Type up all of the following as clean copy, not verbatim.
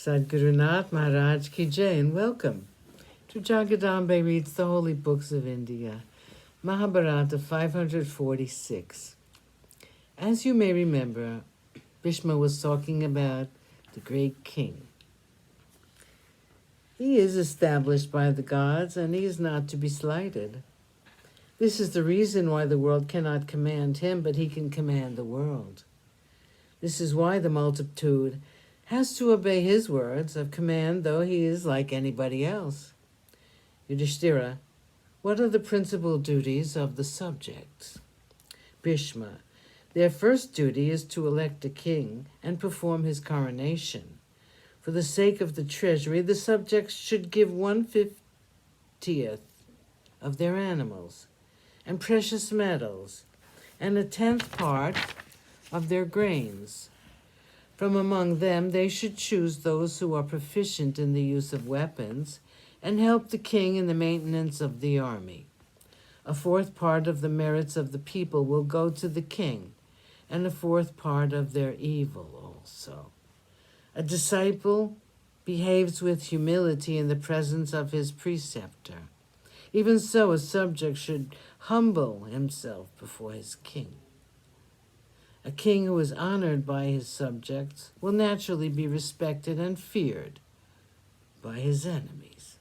Sadhguru Nath Maharaj Ki Jai, and welcome to Jagadambe Reads the Holy Books of India, Mahabharata 546. As you may remember, Bhishma was talking about the great king. He is established by the gods, and he is not to be slighted. This is the reason why the world cannot command him, but he can command the world. This is why the multitude has to obey his words of command, though he is like anybody else. Yudhishthira, what are the principal duties of the subjects? Bhishma, their first duty is to elect a king and perform his coronation. For the sake of the treasury, the subjects should give 1/50th of their animals, and precious metals, and 1/10th part of their grains. From among them they should choose those who are proficient in the use of weapons and help the king in the maintenance of the army. 1/4 part of the merits of the people will go to the king, and 1/4 part of their evil also. A disciple behaves with humility in the presence of his preceptor. Even so, a subject should humble himself before his king. A king who is honored by his subjects will naturally be respected and feared by his enemies.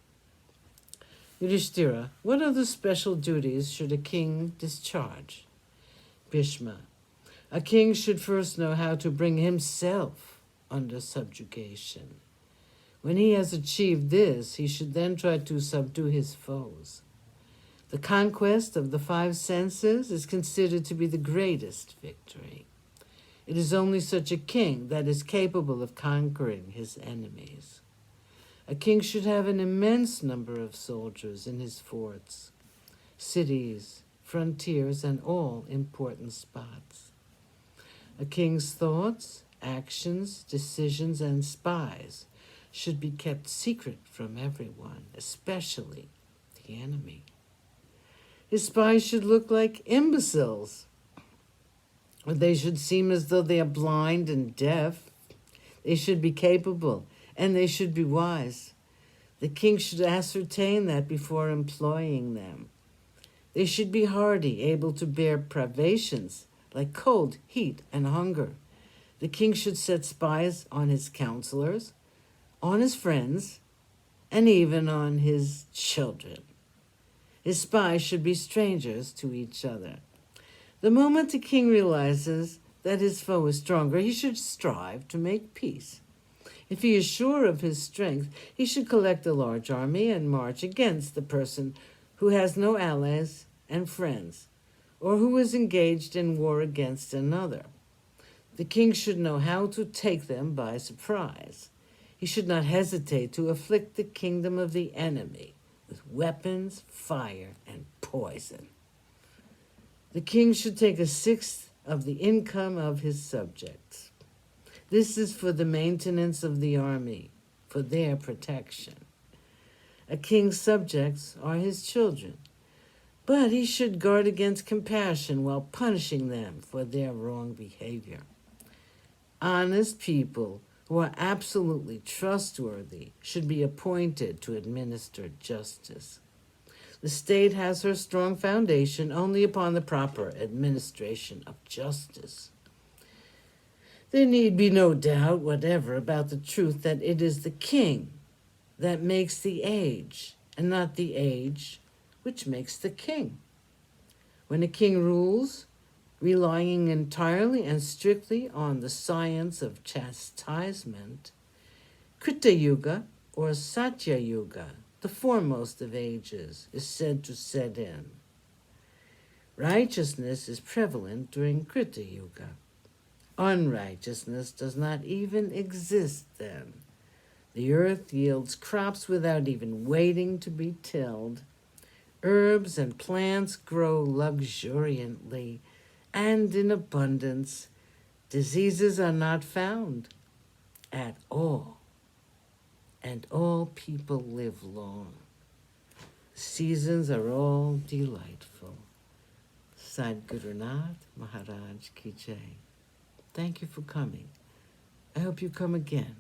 Yudhishthira, what other special duties should a king discharge? Bhishma, a king should first know how to bring himself under subjugation. When he has achieved this, he should then try to subdue his foes. The conquest of the 5 senses is considered to be the greatest victory. It is only such a king that is capable of conquering his enemies. A king should have an immense number of soldiers in his forts, cities, frontiers, and all important spots. A king's thoughts, actions, decisions, and spies should be kept secret from everyone, especially the enemy. His spies should look like imbeciles, or they should seem as though they are blind and deaf. They should be capable, and they should be wise. The king should ascertain that before employing them. They should be hardy, able to bear privations like cold, heat, and hunger. The king should set spies on his counselors, on his friends, and even on his children. His spies should be strangers to each other. The moment the king realizes that his foe is stronger, he should strive to make peace. If he is sure of his strength, he should collect a large army and march against the person who has no allies and friends, or who is engaged in war against another. The king should know how to take them by surprise. He should not hesitate to afflict the kingdom of the enemy with weapons, fire, and poison. The king should take 1/6 of the income of his subjects. This is for the maintenance of the army, for their protection. A king's subjects are his children, but he should guard against compassion while punishing them for their wrong behavior. Honest people who are absolutely trustworthy should be appointed to administer justice. The state has her strong foundation only upon the proper administration of justice. There need be no doubt whatever about the truth that it is the king that makes the age, and not the age which makes the king. When a king rules, relying entirely and strictly on the science of chastisement, Krita Yuga or Satya Yuga, the foremost of ages, is said to set in. Righteousness is prevalent during Krita Yuga. Unrighteousness does not even exist then. The earth yields crops without even waiting to be tilled. Herbs and plants grow luxuriantly and in abundance. Diseases are not found at all, and all people live long. Seasons are all delightful. Sadhguru Nath Maharaj Ki Jai. Thank you for coming. I hope you come again.